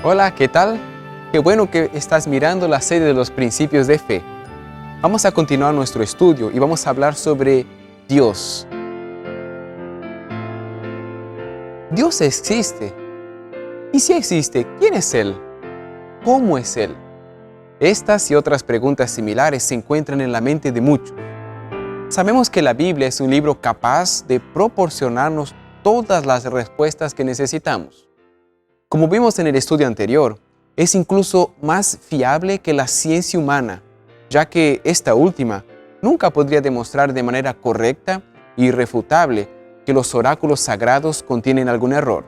Hola, ¿qué tal? Qué bueno que estás mirando la serie de los principios de fe. Vamos a continuar nuestro estudio y vamos a hablar sobre Dios. Dios existe. Y si existe, ¿quién es Él? ¿Cómo es Él? Estas y otras preguntas similares se encuentran en la mente de muchos. Sabemos que la Biblia es un libro capaz de proporcionarnos todas las respuestas que necesitamos. Como vimos en el estudio anterior, es incluso más fiable que la ciencia humana, ya que esta última nunca podría demostrar de manera correcta e irrefutable que los oráculos sagrados contienen algún error.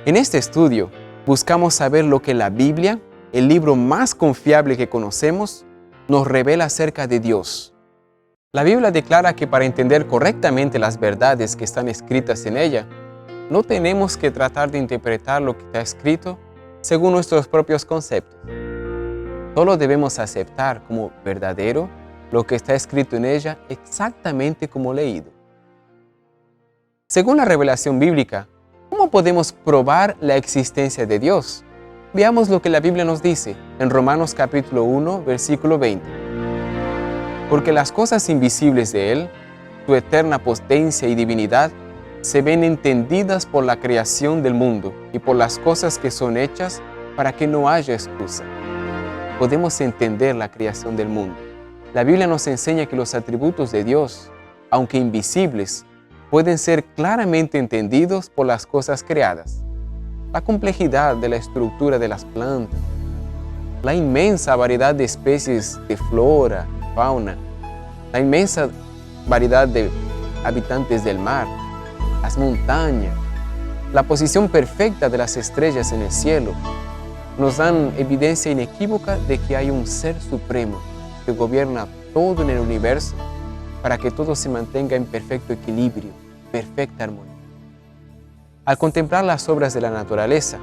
En este estudio, buscamos saber lo que la Biblia, el libro más confiable que conocemos, nos revela acerca de Dios. La Biblia declara que para entender correctamente las verdades que están escritas en ella, no tenemos que tratar de interpretar lo que está escrito según nuestros propios conceptos. Solo debemos aceptar como verdadero lo que está escrito en ella exactamente como leído. Según la revelación bíblica, ¿cómo podemos probar la existencia de Dios? Veamos lo que la Biblia nos dice en Romanos capítulo 1, versículo 20. Porque las cosas invisibles de Él, su eterna potencia y divinidad, se ven entendidas por la creación del mundo y por las cosas que son hechas para que no haya excusa. Podemos entender la creación del mundo. La Biblia nos enseña que los atributos de Dios, aunque invisibles, pueden ser claramente entendidos por las cosas creadas. La complejidad de la estructura de las plantas, la inmensa variedad de especies de flora, fauna, la inmensa variedad de habitantes del mar, las montañas, la posición perfecta de las estrellas en el cielo, nos dan evidencia inequívoca de que hay un ser supremo que gobierna todo en el universo para que todo se mantenga en perfecto equilibrio, perfecta armonía. Al contemplar las obras de la naturaleza,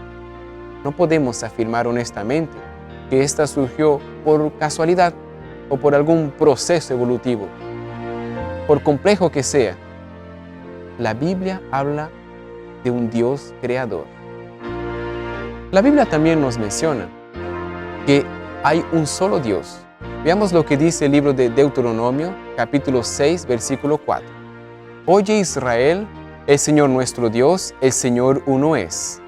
no podemos afirmar honestamente que ésta surgió por casualidad o por algún proceso evolutivo. Por complejo que sea, la Biblia habla de un Dios creador. La Biblia también nos menciona que hay un solo Dios. Veamos lo que dice el libro de Deuteronomio, capítulo 6, versículo 4. Oye Israel, el Señor nuestro Dios, el Señor uno es.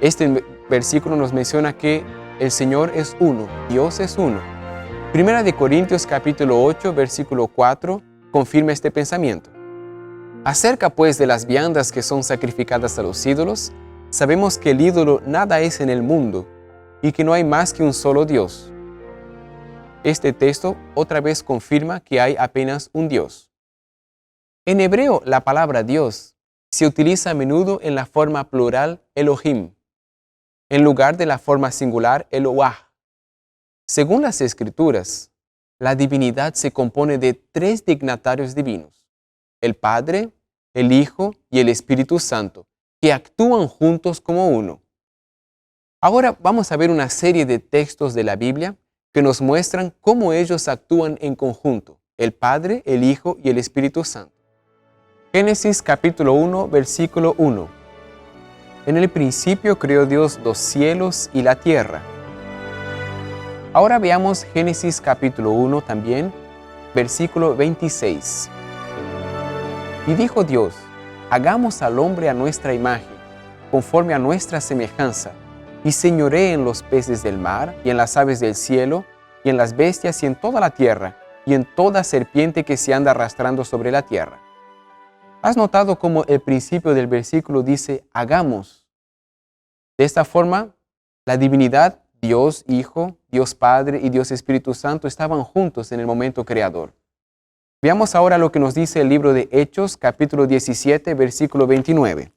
Este versículo nos menciona que el Señor es uno, Dios es uno. Primera de Corintios, capítulo 8, versículo 4, confirma este pensamiento. Acerca pues de las viandas que son sacrificadas a los ídolos, sabemos que el ídolo nada es en el mundo y que no hay más que un solo Dios. Este texto otra vez confirma que hay apenas un Dios. En hebreo, la palabra Dios se utiliza a menudo en la forma plural Elohim, en lugar de la forma singular Eloah. Según las Escrituras, la divinidad se compone de tres dignatarios divinos: el Padre, el Hijo y el Espíritu Santo, que actúan juntos como uno. Ahora vamos a ver una serie de textos de la Biblia que nos muestran cómo ellos actúan en conjunto, el Padre, el Hijo y el Espíritu Santo. Génesis capítulo 1, versículo 1. En el principio creó Dios los cielos y la tierra. Ahora veamos Génesis capítulo 1 también, versículo 26. Y dijo Dios, hagamos al hombre a nuestra imagen, conforme a nuestra semejanza, y señoree en los peces del mar, y en las aves del cielo, y en las bestias, y en toda la tierra, y en toda serpiente que se anda arrastrando sobre la tierra. ¿Has notado cómo el principio del versículo dice, hagamos? De esta forma, la divinidad, Dios Hijo, Dios Padre y Dios Espíritu Santo estaban juntos en el momento creador. Veamos ahora lo que nos dice el libro de Hechos, capítulo 17, versículo 29.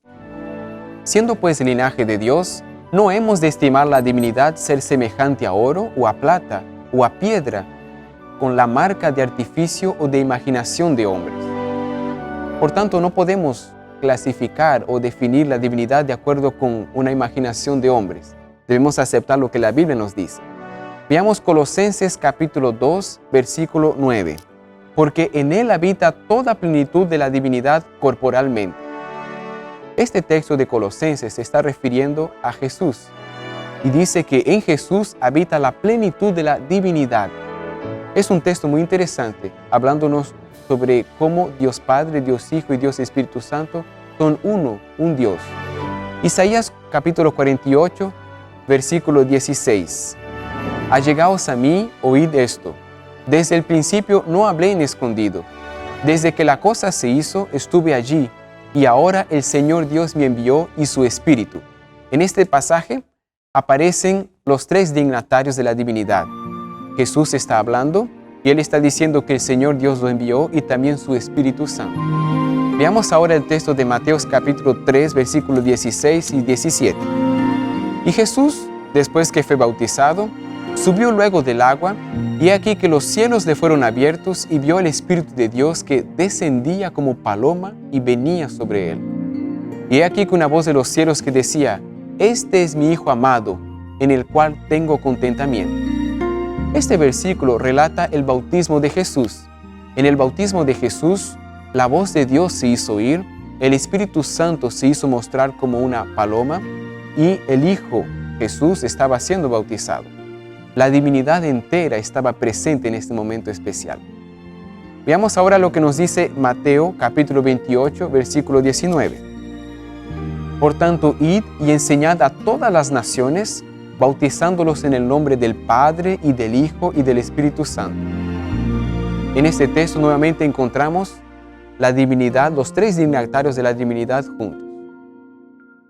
Siendo pues el linaje de Dios, no hemos de estimar la divinidad ser semejante a oro o a plata o a piedra, con la marca de artificio o de imaginación de hombres. Por tanto, no podemos clasificar o definir la divinidad de acuerdo con una imaginación de hombres. Debemos aceptar lo que la Biblia nos dice. Veamos Colosenses capítulo 2, versículo 9. Porque en Él habita toda plenitud de la divinidad corporalmente. Este texto de Colosenses se está refiriendo a Jesús. y dice que en Jesús habita la plenitud de la divinidad. Es un texto muy interesante, hablándonos sobre cómo Dios Padre, Dios Hijo y Dios Espíritu Santo son uno, un Dios. Isaías capítulo 48, versículo 16. Allegaos a mí, oíd esto. Desde el principio no hablé en escondido. Desde que la cosa se hizo, estuve allí, y ahora el Señor Dios me envió y su Espíritu. En este pasaje aparecen los tres dignatarios de la divinidad. Jesús está hablando y Él está diciendo que el Señor Dios lo envió y también su Espíritu Santo. Veamos ahora el texto de Mateo capítulo 3, versículos 16 y 17. Y Jesús, después que fue bautizado, subió luego del agua, y aquí que los cielos le fueron abiertos y vio el Espíritu de Dios que descendía como paloma y venía sobre él. Y aquí que una voz de los cielos que decía: Este es mi Hijo amado, en el cual tengo contentamiento. Este versículo relata el bautismo de Jesús. En el bautismo de Jesús, la voz de Dios se hizo oír, el Espíritu Santo se hizo mostrar como una paloma y el Hijo Jesús estaba siendo bautizado. La divinidad entera estaba presente en este momento especial. Veamos ahora lo que nos dice Mateo capítulo 28, versículo 19. Por tanto, id y enseñad a todas las naciones, bautizándolos en el nombre del Padre y del Hijo y del Espíritu Santo. En este texto nuevamente encontramos la divinidad, los tres dignatarios de la divinidad juntos.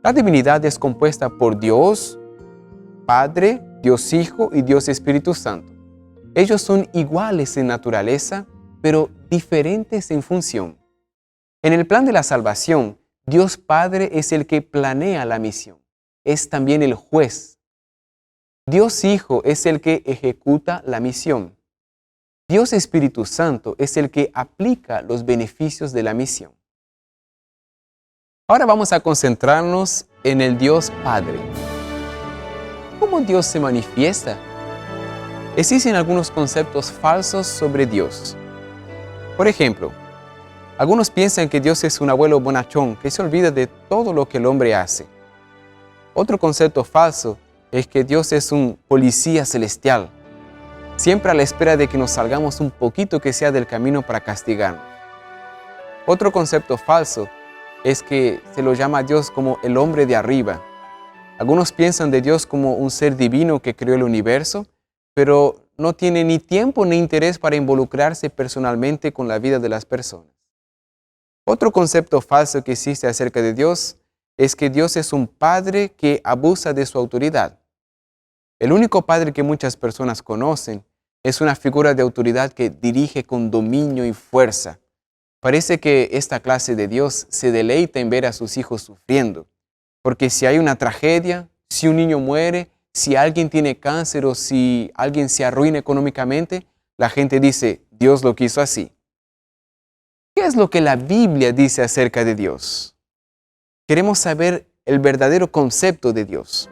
La divinidad es compuesta por Dios Padre, Dios Hijo y Dios Espíritu Santo. Ellos son iguales en naturaleza, pero diferentes en función. En el plan de la salvación, Dios Padre es el que planea la misión. Es también el juez. Dios Hijo es el que ejecuta la misión. Dios Espíritu Santo es el que aplica los beneficios de la misión. Ahora vamos a concentrarnos en el Dios Padre. ¿Cómo Dios se manifiesta? Existen algunos conceptos falsos sobre Dios. Por ejemplo, algunos piensan que Dios es un abuelo bonachón que se olvida de todo lo que el hombre hace. Otro concepto falso es que Dios es un policía celestial, siempre a la espera de que nos salgamos un poquito que sea del camino para castigarnos. Otro concepto falso es que se lo llama a Dios como el hombre de arriba. Algunos piensan de Dios como un ser divino que creó el universo, pero no tiene ni tiempo ni interés para involucrarse personalmente con la vida de las personas. Otro concepto falso que existe acerca de Dios es que Dios es un padre que abusa de su autoridad. El único padre que muchas personas conocen es una figura de autoridad que dirige con dominio y fuerza. Parece que esta clase de Dios se deleita en ver a sus hijos sufriendo. Porque si hay una tragedia, si un niño muere, si alguien tiene cáncer o si alguien se arruina económicamente, la gente dice, Dios lo quiso así. ¿Qué es lo que la Biblia dice acerca de Dios? Queremos saber el verdadero concepto de Dios.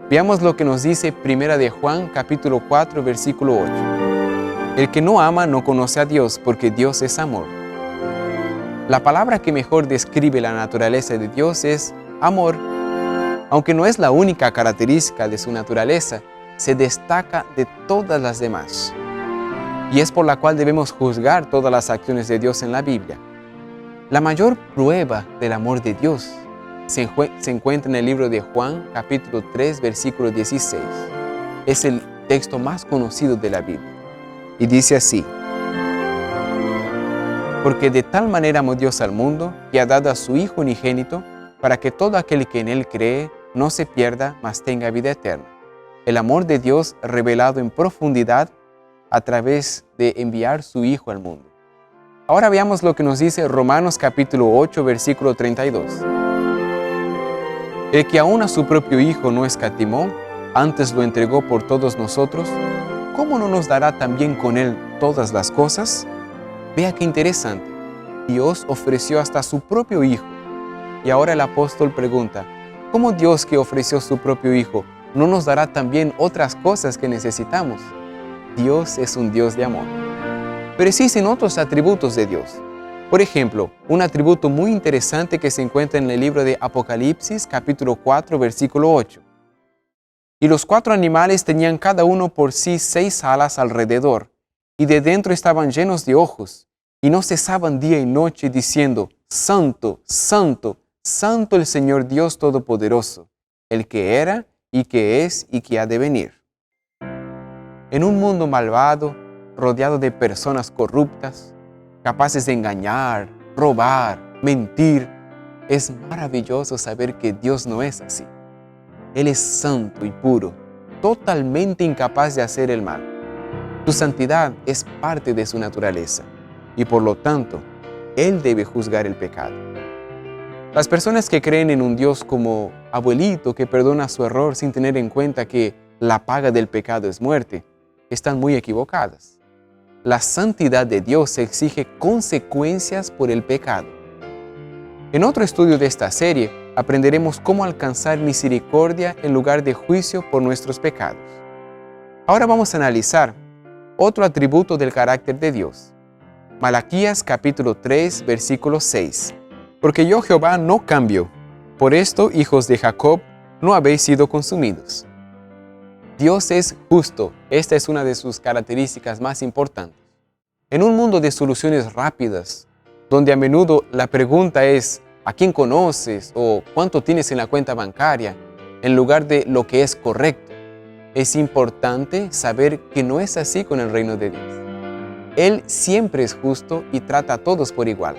Veamos lo que nos dice 1 de Juan capítulo 4, versículo 8. El que no ama no conoce a Dios, porque Dios es amor. La palabra que mejor describe la naturaleza de Dios es amor. Aunque no es la única característica de su naturaleza, se destaca de todas las demás. Y es por la cual debemos juzgar todas las acciones de Dios en la Biblia. La mayor prueba del amor de Dios se encuentra en el libro de Juan, capítulo 3, versículo 16. Es el texto más conocido de la Biblia. Y dice así: Porque de tal manera amó Dios al mundo, que ha dado a su Hijo unigénito, para que todo aquel que en Él cree no se pierda, mas tenga vida eterna. El amor de Dios revelado en profundidad a través de enviar su Hijo al mundo. Ahora veamos lo que nos dice Romanos capítulo 8, versículo 32. El que aún a su propio Hijo no escatimó, antes lo entregó por todos nosotros, ¿cómo no nos dará también con Él todas las cosas? Vea qué interesante. Dios ofreció hasta su propio Hijo. Y ahora el apóstol pregunta, ¿cómo Dios que ofreció su propio Hijo no nos dará también otras cosas que necesitamos? Dios es un Dios de amor. Pero existen otros atributos de Dios. Por ejemplo, un atributo muy interesante que se encuentra en el libro de Apocalipsis, capítulo 4, versículo 8. Y los 4 animales tenían cada uno por sí 6 alas alrededor, y de dentro estaban llenos de ojos, y no cesaban día y noche diciendo, Santo, Santo, Santo el Señor Dios Todopoderoso, el que era, y que es, y que ha de venir. En un mundo malvado, rodeado de personas corruptas, capaces de engañar, robar, mentir, es maravilloso saber que Dios no es así. Él es santo y puro, totalmente incapaz de hacer el mal. Su santidad es parte de su naturaleza y por lo tanto, Él debe juzgar el pecado. Las personas que creen en un Dios como abuelito que perdona su error sin tener en cuenta que la paga del pecado es muerte, están muy equivocadas. La santidad de Dios exige consecuencias por el pecado. En otro estudio de esta serie, aprenderemos cómo alcanzar misericordia en lugar de juicio por nuestros pecados. Ahora vamos a analizar otro atributo del carácter de Dios. Malaquías capítulo 3, versículo 6. Porque yo Jehová no cambio. Por esto, hijos de Jacob, no habéis sido consumidos. Dios es justo. Esta es una de sus características más importantes. En un mundo de soluciones rápidas, donde a menudo la pregunta es ¿a quién conoces? O ¿cuánto tienes en la cuenta bancaria? En lugar de lo que es correcto. Es importante saber que no es así con el reino de Dios. Él siempre es justo y trata a todos por igual.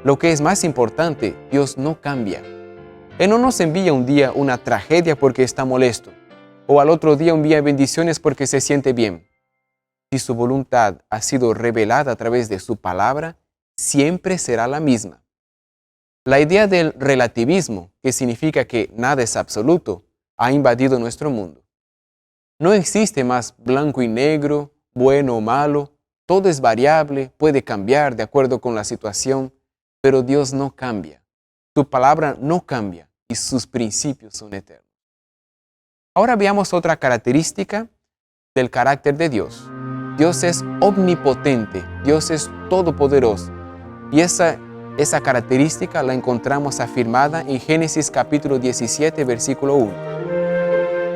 Lo que es más importante, Dios no cambia. Él no nos envía un día una tragedia porque está molesto, o al otro día envía bendiciones porque se siente bien. Si su voluntad ha sido revelada a través de su palabra, siempre será la misma. La idea del relativismo, que significa que nada es absoluto, ha invadido nuestro mundo. No existe más blanco y negro, bueno o malo, todo es variable, puede cambiar de acuerdo con la situación, pero Dios no cambia. Su palabra no cambia y sus principios son eternos. Ahora veamos otra característica del carácter de Dios. Dios es omnipotente, Dios es todopoderoso. Y esa característica la encontramos afirmada en Génesis capítulo 17, versículo 1.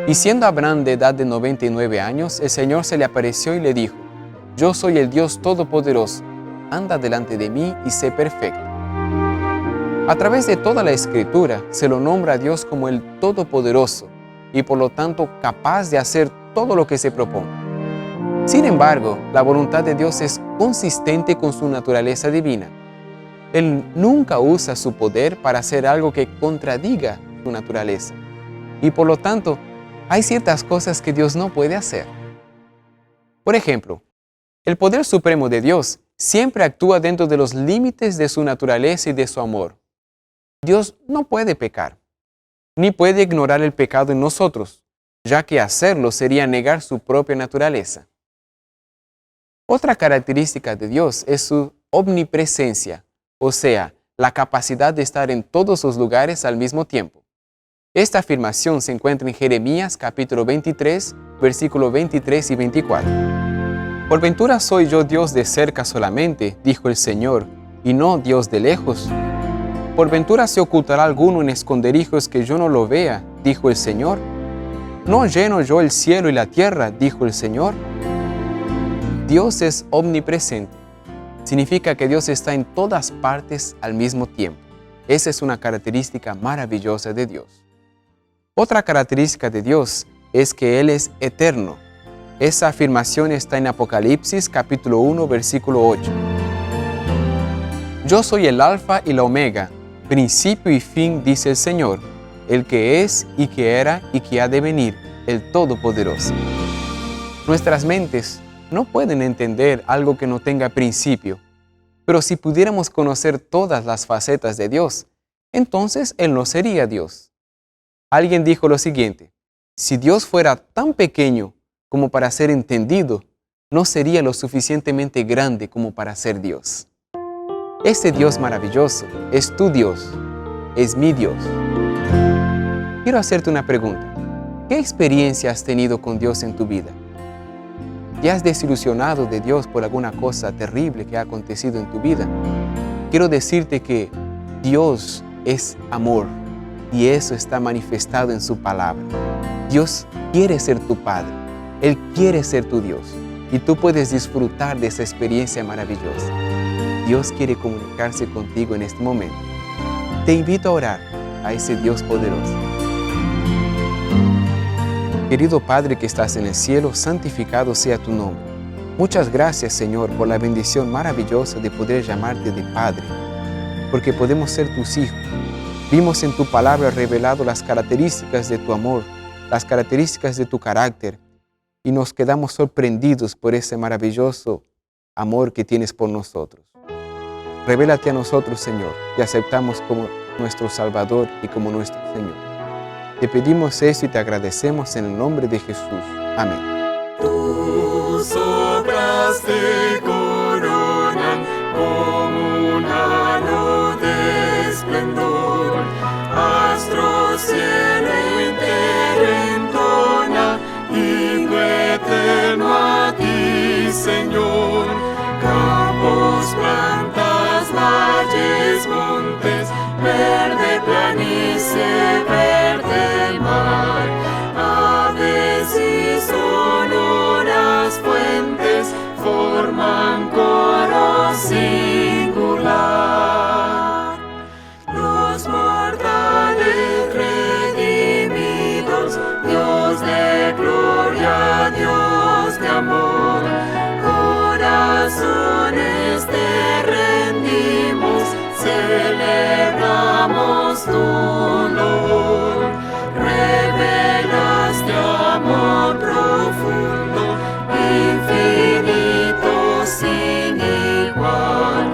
Y siendo Abraham de edad de 99 años, el Señor se le apareció y le dijo, Yo soy el Dios todopoderoso, anda delante de mí y sé perfecto. A través de toda la Escritura se lo nombra a Dios como el Todopoderoso y por lo tanto capaz de hacer todo lo que se proponga. Sin embargo, la voluntad de Dios es consistente con su naturaleza divina. Él nunca usa su poder para hacer algo que contradiga su naturaleza. Y por lo tanto, hay ciertas cosas que Dios no puede hacer. Por ejemplo, el poder supremo de Dios siempre actúa dentro de los límites de su naturaleza y de su amor. Dios no puede pecar, ni puede ignorar el pecado en nosotros, ya que hacerlo sería negar su propia naturaleza. Otra característica de Dios es su omnipresencia, o sea, la capacidad de estar en todos los lugares al mismo tiempo. Esta afirmación se encuentra en Jeremías capítulo 23, versículos 23 y 24. Por ventura soy yo Dios de cerca solamente, dijo el Señor, y no Dios de lejos. Por ventura se ocultará alguno en esconderijos que yo no lo vea, dijo el Señor. ¿No lleno yo el cielo y la tierra?, dijo el Señor. Dios es omnipresente. Significa que Dios está en todas partes al mismo tiempo. Esa es una característica maravillosa de Dios. Otra característica de Dios es que Él es eterno. Esa afirmación está en Apocalipsis capítulo 1, versículo 8. Yo soy el Alfa y la Omega, principio y fin, dice el Señor, el que es y que era y que ha de venir, el Todopoderoso. Nuestras mentes no pueden entender algo que no tenga principio, pero si pudiéramos conocer todas las facetas de Dios, entonces Él no sería Dios. Alguien dijo lo siguiente, si Dios fuera tan pequeño como para ser entendido, no sería lo suficientemente grande como para ser Dios. Este Dios maravilloso es tu Dios, es mi Dios. Quiero hacerte una pregunta. ¿Qué experiencia has tenido con Dios en tu vida? ¿Te has desilusionado de Dios por alguna cosa terrible que ha acontecido en tu vida? Quiero decirte que Dios es amor y eso está manifestado en su palabra. Dios quiere ser tu Padre, Él quiere ser tu Dios y tú puedes disfrutar de esa experiencia maravillosa. Dios quiere comunicarse contigo en este momento. Te invito a orar a ese Dios poderoso. Querido Padre que estás en el cielo, santificado sea tu nombre. Muchas gracias, Señor, por la bendición maravillosa de poder llamarte de Padre, porque podemos ser tus hijos. Vimos en tu palabra revelado las características de tu amor, las características de tu carácter, y nos quedamos sorprendidos por ese maravilloso amor que tienes por nosotros. Revélate a nosotros, Señor, y aceptamos como nuestro Salvador y como nuestro Señor. Te pedimos esto y te agradecemos en el nombre de Jesús. Amén. Tus obras te coronan como un halo de esplendor. Astro cielo entero entona, himno eterno a ti, Señor. Campos, plantas, valles, montes, verde planicie, verde mar, aves y sonoras fuentes forman coro singular. Los mortales redimidos, Dios de gloria, Dios de amor, corazones te rendimos, celebramos tu honor. Revelaste amor profundo, infinito, sin igual,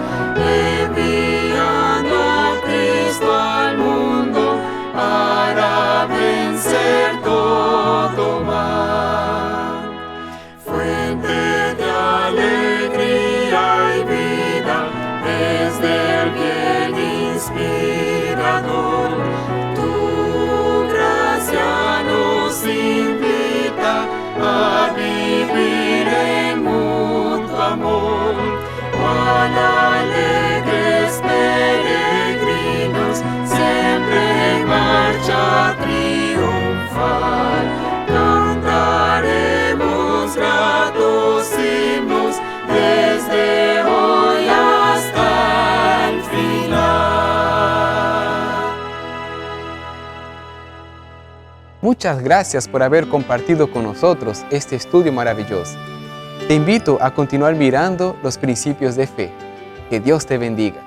enviando a Cristo al mundo para vencer todo mal. Fuente de alegría y vida, desde el bien inspirador, tu gracia nos invita a vivir en mutuo amor, cual alegres peregrinos, siempre en marcha triunfal. Cantaremos gratos himnos desde hoy hasta el final. Muchas gracias por haber compartido con nosotros este estudio maravilloso. Te invito a continuar mirando los principios de fe. Que Dios te bendiga.